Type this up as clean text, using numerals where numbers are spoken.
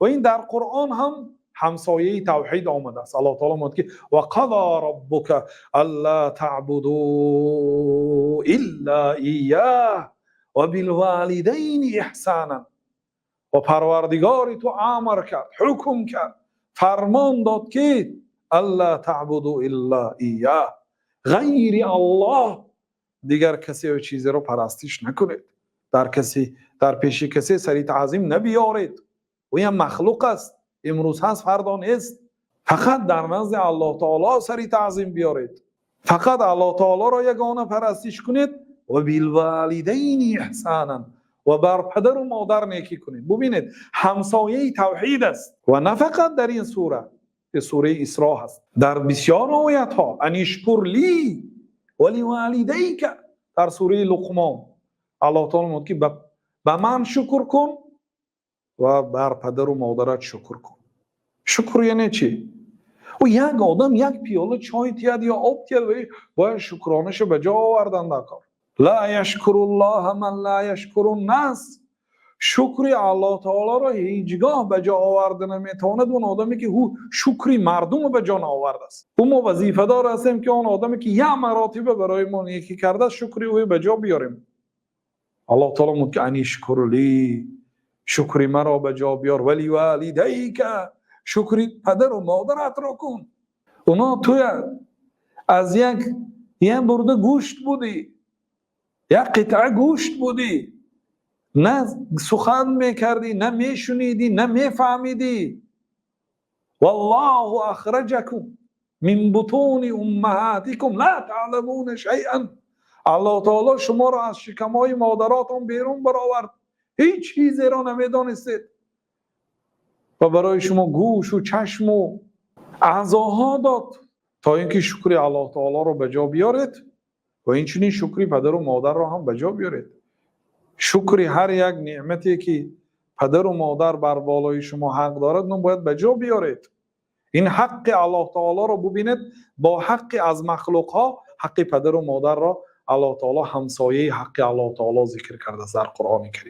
و این در قرآن هم همسایه توحید آمده است. الله تعالی میگه و قضى ربک الا تعبدوا الا ایاه و بالوالدین احسانا. و پروردگار تو امر کرد، حکم کرد، فرمان داد که الا تعبدوا الا ایاه، غیر الله دیگر کسی و چیزی رو پرستش نکنید، در پیش کسی سری تعظیم نبیارید. او هم مخلوق است، امروز هست فردا نیست. فقط در نزد الله تعالی سری تعظیم بیارید، فقط الله تعالی را یگانه پرستش کنید. و بالوالدین احسانا، و بر پدر و مادر نیکی کنید. ببینید همسایه توحید است. و نه فقط در این سوره، سوره اسراء هست، در بسیار آیات ها ان اشکر لی ولوالدیک، در سوره لقمان الله تعالی میگه که به من شکر کن و بر پدر و مادرت شکر کن. شکر یعنی چی؟ و یک آدم یک پیاله چای تیاد یا آب تیاد باید شکرانش به جا آوردن در کار. لا یشکر الله من لا یشکر الناس. شکر الله تعالی را هیچگاه به جا آورده نمیتواند اون آدمی که او شکری مردم به جا آورده است. ما وظیفه دار هستیم که اون آدمی که یک مراتبه برای ما نیکی کرده شکری او به جا بیاریم. الله تعالی میگه ان اشکر لی، شکری مرا به جا بیار، ولی والدیک، شکری پدر و مادرت را کن. اونا توی از یک برده گوشت بودی، یک قطعه گوشت بودی، نه سخن میکردی، نه میشنیدی، نه میفهمیدی. والله اخرجکم من بطون امهاتکم لا تعلمون شیئا. الله تعالی شما را از شکمهای مادراتون بیرون برآورد، هیچ چیزی را نمیدانستید و برای شما گوش و چشم و اعضاها داد تا اینکه شکر الله تعالی را به جا بیارید و اینچنین شکری پدر و مادر را هم به جا بیارید. شکر هر یک نعمتی که پدر و مادر بر بالای شما حق دارد نو باید به جا بیارید. این حق الله تعالی را ببینید با حق از مخلوق ها، حق پدر و مادر را الله تعالی همسایه حق الله تعالی ذکر کرده در قرآن کریم.